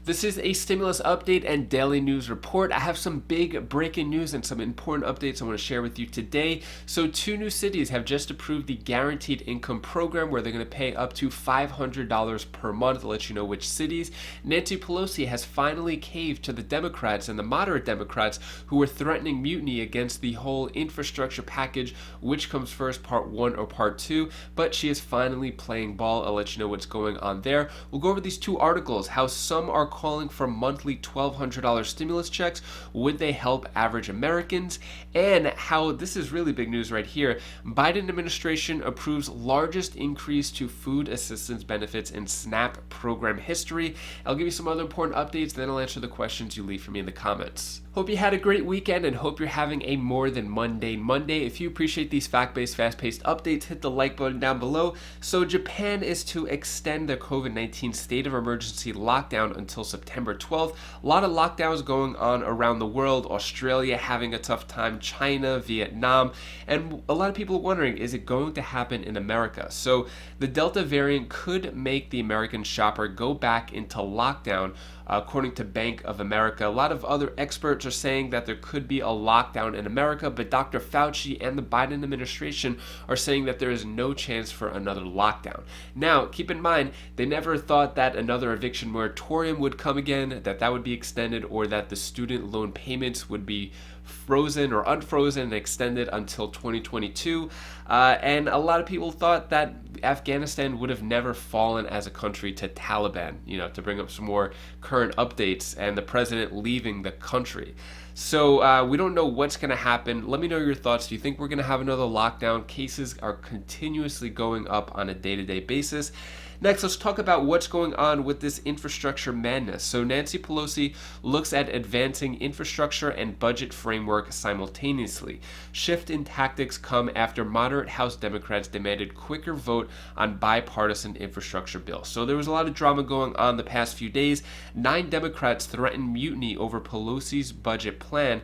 This is a stimulus update and daily news report. I have some big breaking news and some important updates I want to share with you today. So 2 new cities have just approved the guaranteed income program where they're going to pay up to $500 per month. I'll let you know which cities. Nancy Pelosi has finally caved to the Democrats and the moderate Democrats who were threatening mutiny against the whole infrastructure package, which comes first, part 1 or part 2, but she is finally playing ball. I'll let you know what's going on there. We'll go over these 2 articles, how some are calling for monthly $1,200 stimulus checks. Would they help average Americans? And how, this is really big news right here, Biden administration approves largest increase to food assistance benefits in SNAP program history. I'll give you some other important updates, then I'll answer the questions you leave for me in the comments. Hope you had a great weekend and hope you're having a more than mundane Monday. If you appreciate these fact-based, fast-paced updates, hit the like button down below. So Japan is to extend the COVID-19 state of emergency lockdown until September 12th. A lot of lockdowns going on around the world. Australia having a tough time, China, Vietnam, and a lot of people are wondering, is it going to happen in America? So the Delta variant could make the American shopper go back into lockdown. According to Bank of America, a lot of other experts are saying that there could be a lockdown in America, but Dr. Fauci and the Biden administration are saying that there is no chance for another lockdown. Now, keep in mind, they never thought that another eviction moratorium would come again, that would be extended, or that the student loan payments would be frozen or unfrozen and extended until 2022. And a lot of people thought that Afghanistan would have never fallen as a country to Taliban, to bring up some more current updates, and the president leaving the country. So we don't know what's going to happen. Let me know your thoughts. Do you think we're going to have another lockdown? Cases are continuously going up on a day-to-day basis. Next, let's talk about what's going on with this infrastructure madness. So Nancy Pelosi looks at advancing infrastructure and budget framework simultaneously. Shift in tactics come after moderate House Democrats demanded quicker vote on bipartisan infrastructure bill. So there was a lot of drama going on the past few days. 9 Democrats threatened mutiny over Pelosi's budget plan.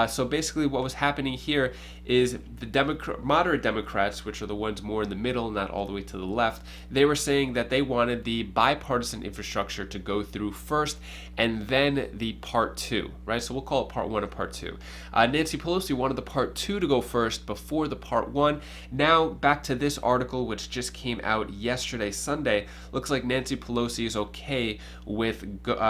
So basically what was happening here is the moderate Democrats, which are the ones more in the middle, not all the way to the left, they were saying that they wanted the bipartisan infrastructure to go through first and then the part 2, right? So we'll call it part 1 and part 2. Nancy Pelosi wanted the part 2 to go first before the part 1. Now back to this article, which just came out yesterday, Sunday. Looks like Nancy Pelosi is okay with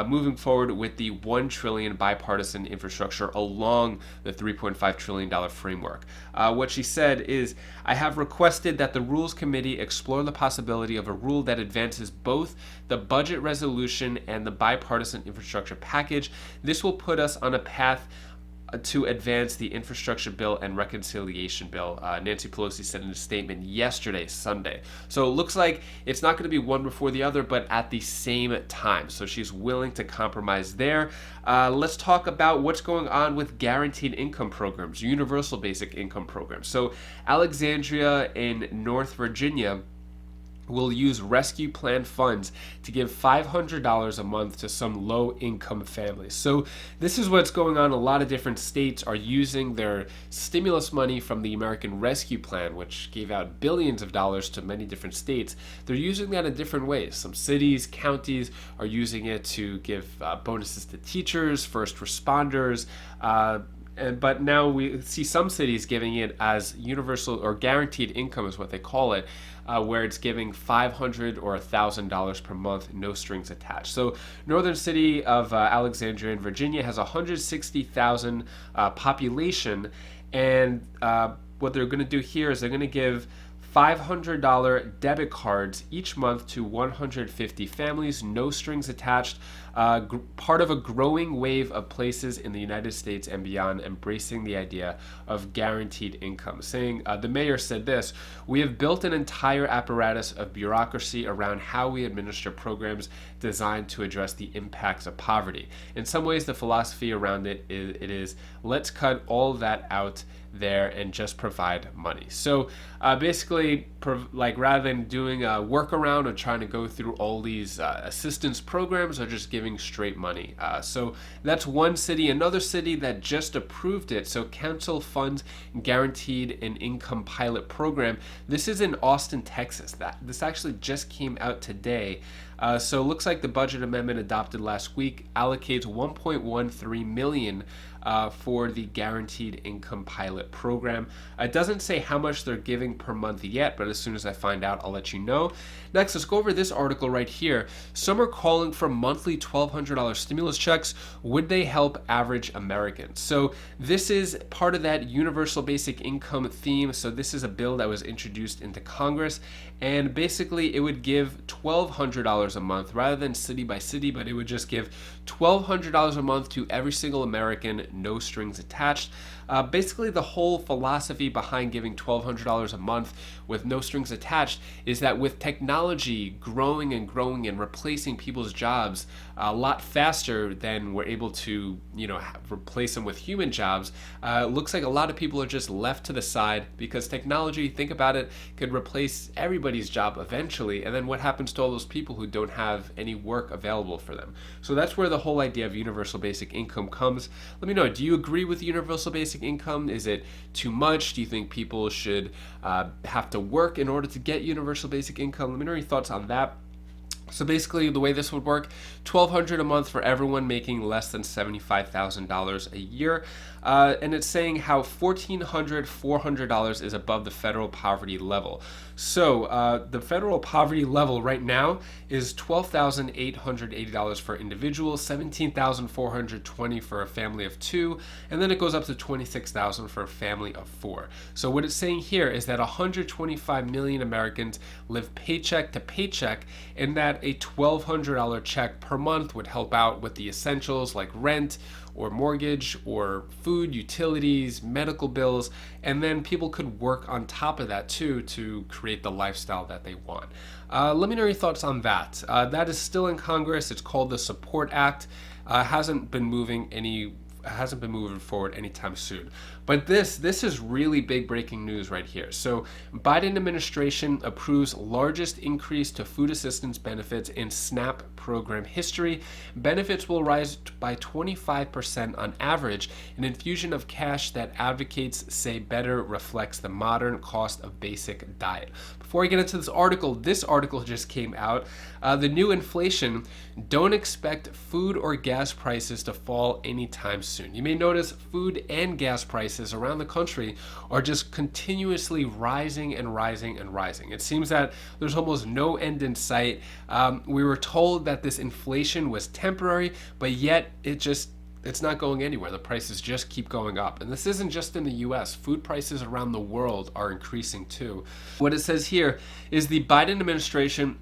moving forward with the $1 trillion bipartisan infrastructure along the $3.5 trillion framework. What she said is, I have requested that the Rules Committee explore the possibility of a rule that advances both the budget resolution and the bipartisan infrastructure package. This will put us on a path to advance the infrastructure bill and reconciliation bill, Nancy Pelosi said in a statement yesterday, Sunday. So it looks like it's not going to be one before the other, but at the same time. So she's willing to compromise there. Let's talk about what's going on with guaranteed income programs, universal basic income programs. So Alexandria in North Virginia will use rescue plan funds to give $500 a month to some low-income families. So this is what's going on. A lot of different states are using their stimulus money from the American Rescue Plan, which gave out billions of dollars to many different states. They're using that in different ways. Some cities, counties are using it to give bonuses to teachers, first responders, but now we see some cities giving it as universal or guaranteed income is what they call it, where it's giving $500 or $1,000 per month, no strings attached. So northern city of Alexandria in Virginia has 160,000 population, and what they're going to do here is they're going to give $500 debit cards each month to 150 families, no strings attached, part of a growing wave of places in the United States and beyond embracing the idea of guaranteed income. Saying, the mayor said this, we have built an entire apparatus of bureaucracy around how we administer programs designed to address the impacts of poverty. In some ways, the philosophy around it is let's cut all that out there and just provide money. So basically, rather than doing a workaround or trying to go through all these assistance programs, are just giving straight money. So that's one city. Another city that just approved it, so Council Funds Guaranteed an Income Pilot Program. This is in Austin, Texas. This actually just came out today. So it looks like the budget amendment adopted last week allocates 1.13 million for the guaranteed income pilot program. It doesn't say how much they're giving per month yet, but as soon as I find out, I'll let you know. Next, let's go over this article right here. Some are calling for monthly $1,200 stimulus checks. Would they help average Americans? So this is part of that universal basic income theme. So this is a bill that was introduced into Congress, and basically it would give $1,200 a month rather than city by city, but it would just give $1,200 a month to every single American, no strings attached. Basically, the whole philosophy behind giving $1,200 a month with no strings attached is that with technology growing and growing and replacing people's jobs a lot faster than we're able to, replace them with human jobs, looks like a lot of people are just left to the side because technology, think about it, could replace everybody's job eventually. And then what happens to all those people who don't have any work available for them? So that's where the whole idea of universal basic income comes. Let me know, do you agree with universal basic income? Is it too much? Do you think people should have to work in order to get universal basic income? Let me know your thoughts on that. So basically, the way this would work, $1,200 a month for everyone making less than $75,000 a year. And it's saying how $400 is above the federal poverty level. So the federal poverty level right now is $12,880 for individuals, $17,420 for a family of two, and then it goes up to $26,000 for a family of four. So what it's saying here is that 125 million Americans live paycheck to paycheck, and that a $1,200 check per month would help out with the essentials like rent or mortgage or food, utilities, medical bills, and then people could work on top of that too to create the lifestyle that they want. Let me know your thoughts on that. That is still in Congress. It's called the Support Act. Hasn't been moving forward anytime soon. But this is really big breaking news right here. So Biden administration approves largest increase to food assistance benefits in SNAP program history. Benefits will rise by 25% on average, an infusion of cash that advocates say better reflects the modern cost of basic diet. Before I get into this article just came out. The new inflation, don't expect food or gas prices to fall anytime soon. You may notice food and gas prices around the country are just continuously rising and rising and rising. It seems that there's almost no end in sight. We were told that this inflation was temporary, but yet it's not going anywhere. The prices just keep going up. And this isn't just in the US. Food prices around the world are increasing too. What it says here is the Biden administration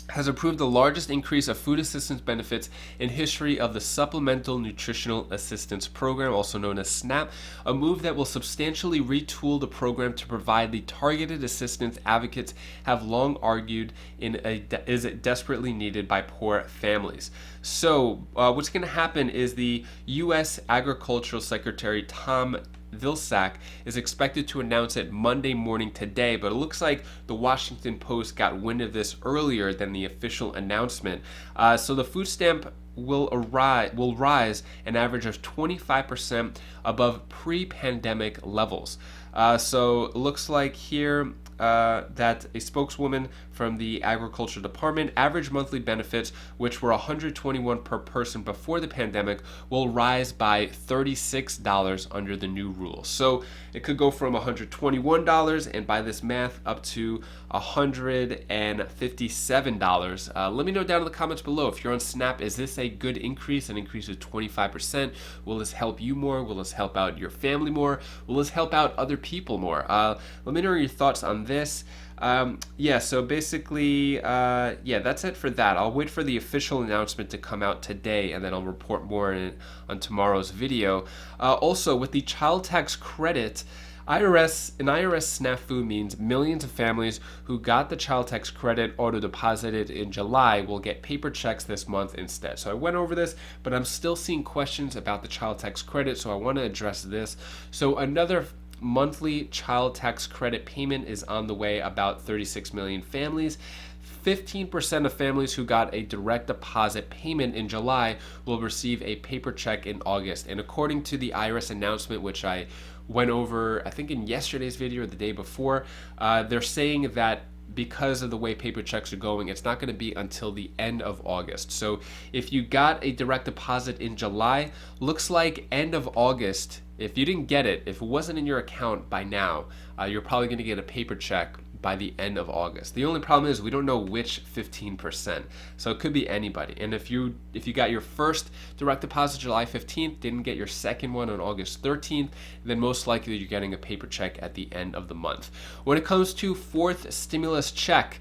has approved the largest increase of food assistance benefits in history of the Supplemental Nutritional Assistance Program, also known as SNAP, a move that will substantially retool the program to provide the targeted assistance advocates have long argued is desperately needed by poor families. So what's going to happen is the U.S. Agricultural Secretary Tom Vilsack is expected to announce it Monday morning today, but it looks like the Washington Post got wind of this earlier than the official announcement. So the food stamp will rise an average of 25% above pre-pandemic levels. So it looks like here that a spokeswoman from the Agriculture Department, average monthly benefits, which were $121 per person before the pandemic, will rise by $36 under the new rules. So it could go from $121 and by this math up to $157. Let me know down in the comments below if you're on SNAP. Is this a good increase? An increase of 25%? Will this help you more? Will this help out your family more? Will this help out other people more? Let me know your thoughts on this. So basically, that's it for that. I'll wait for the official announcement to come out today, and then I'll report more on tomorrow's video. Also, with the child tax credit, an IRS snafu means millions of families who got the child tax credit auto-deposited in July will get paper checks this month instead. So I went over this, but I'm still seeing questions about the child tax credit, so I want to address this. So another monthly child tax credit payment is on the way. About 36 million families. 15% of families who got a direct deposit payment in July will receive a paper check in August. And according to the IRS announcement, which I went over, I think in yesterday's video or the day before, they're saying that because of the way paper checks are going, it's not going to be until the end of August. So if you got a direct deposit in July, looks like end of August, if you didn't get it, if it wasn't in your account by now, you're probably going to get a paper check by the end of August. The only problem is we don't know which 15%. So it could be anybody. And if you got your first direct deposit July 15th, didn't get your second one on August 13th, then most likely you're getting a paper check at the end of the month. When it comes to fourth stimulus check,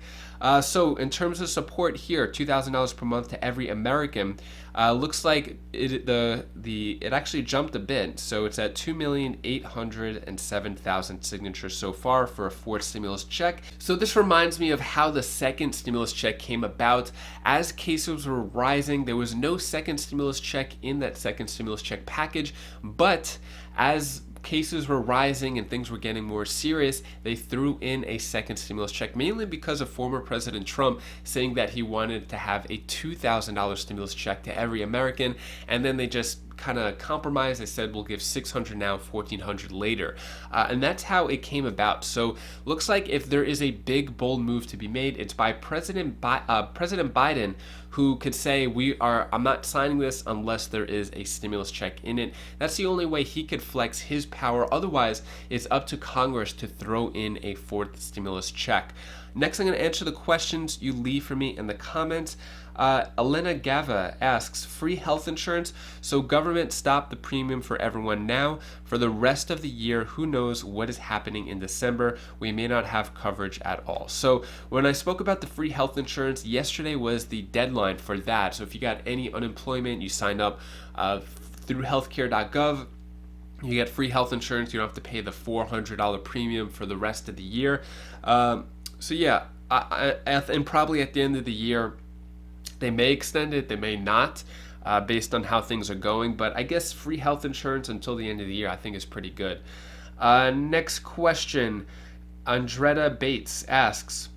so in terms of support here, $2,000 per month to every American, looks like it actually jumped a bit. So it's at 2,807,000 signatures so far for a fourth stimulus check. So this reminds me of how the second stimulus check came about. As cases were rising, there was no second stimulus check in that second stimulus check package, but as cases were rising and things were getting more serious, they threw in a second stimulus check, mainly because of former President Trump saying that he wanted to have a $2,000 stimulus check to every American, and then they just kind of compromised. They said we'll give $600 now, $1,400 later, and that's how it came about. So looks like if there is a big bold move to be made, it's by President Biden, who could say I'm not signing this unless there is a stimulus check in it. That's the only way he could flex his power. Otherwise, it's up to Congress to throw in a fourth stimulus check. Next, I'm going to answer the questions you leave for me in the comments. Elena Gava asks, free health insurance, so government stop the premium for everyone now. For the rest of the year, who knows what is happening in December? We may not have coverage at all. So when I spoke about the free health insurance, yesterday was the deadline for that. So if you got any unemployment, you signed up through healthcare.gov, you get free health insurance. You don't have to pay the $400 premium for the rest of the year. So yeah, and probably at the end of the year, they may extend it, they may not, based on how things are going. But I guess free health insurance until the end of the year, I think, is pretty good. Next question. Andretta Bates asks,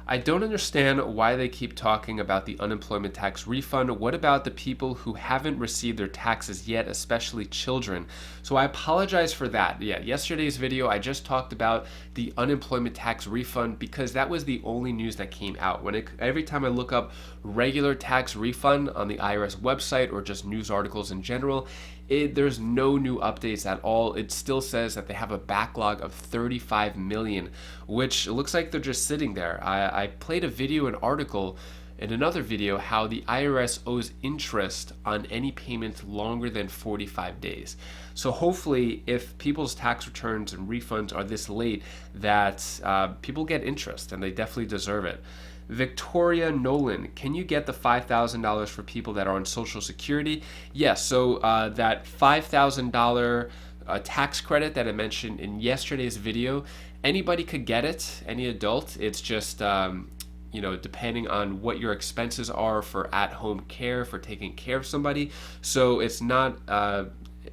I don't understand why they keep talking about the unemployment tax refund. What about the people who haven't received their taxes yet, especially children? So I apologize for that. Yeah, yesterday's video, I just talked about the unemployment tax refund because that was the only news that came out. Every time I look up regular tax refund on the IRS website or just news articles in general, there's no new updates at all. It still says that they have a backlog of 35 million, which looks like they're just sitting there. I played a video, an article in another video, how the IRS owes interest on any payments longer than 45 days. So hopefully, if people's tax returns and refunds are this late, that people get interest, and they definitely deserve it. Victoria Nolan, can you get the $5,000 for people that are on Social Security? Yes, so that $5,000 tax credit that I mentioned in yesterday's video, anybody could get it, any adult. It's just, depending on what your expenses are for at-home care, for taking care of somebody. So it's not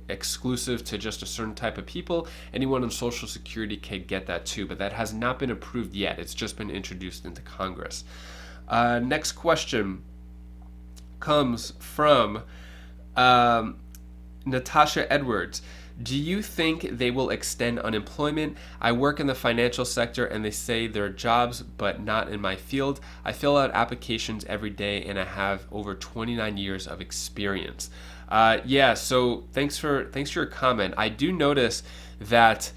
exclusive to just a certain type of people. Anyone on Social Security can get that too, but that has not been approved yet. It's just been introduced into Congress. Next question comes from Natasha Edwards. Do you think they will extend unemployment? I work in the financial sector and they say there are jobs, but not in my field. I fill out applications every day and I have over 29 years of experience. So thanks for your comment. I do notice that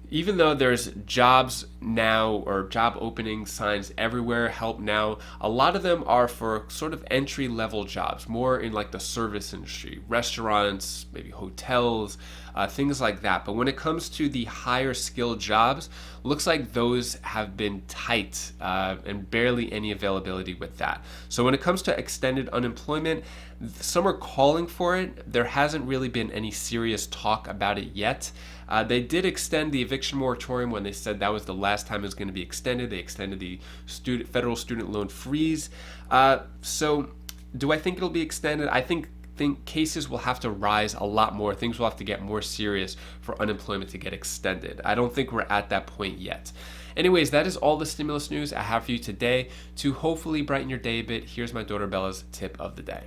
even though there's jobs now or job opening signs everywhere, help now, a lot of them are for sort of entry level jobs, more in like the service industry, restaurants, maybe hotels, things like that. But when it comes to the higher skilled jobs, looks like those have been tight and barely any availability with that. So when it comes to extended unemployment, some are calling for it. There hasn't really been any serious talk about it yet. They did extend the eviction moratorium when they said that was the last time it was going to be extended. They extended the federal student loan freeze. So do I think it'll be extended? I think cases will have to rise a lot more. Things will have to get more serious for unemployment to get extended. I don't think we're at that point yet. Anyways, that is all the stimulus news I have for you today. To hopefully brighten your day a bit, here's my daughter Bella's tip of the day.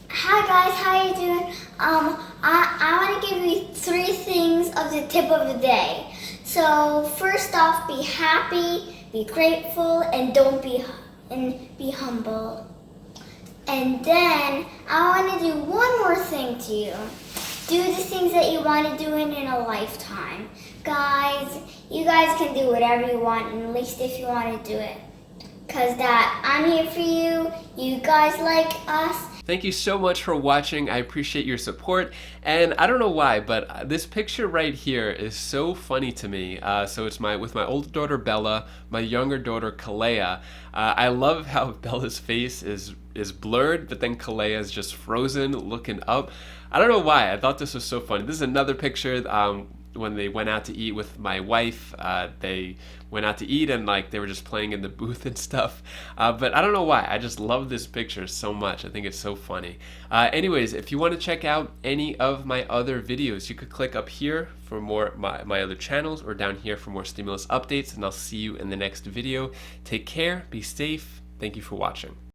Hi guys, how are you doing? I want to give you 3 things of the tip of the day. So first off, be happy, be grateful, and be humble. And then I want to do one more thing to you. Do the things that you want to do in a lifetime. Guys, you guys can do whatever you want, at least if you want to do it. Because I'm here for you. You guys like us. Thank you so much for watching. I appreciate your support. And I don't know why, but this picture right here is so funny to me. So it's with my older daughter Bella, my younger daughter Kalea. I love how Bella's face is blurred, but then Kalea is just frozen, looking up. I don't know why. I thought this was so funny. This is another picture when they went out to eat with my wife. They went out to eat and they were just playing in the booth and stuff. But I don't know why. I just love this picture so much. I think it's so funny. Anyways, if you want to check out any of my other videos, you could click up here for more my other channels, or down here for more stimulus updates, and I'll see you in the next video. Take care, be safe. Thank you for watching.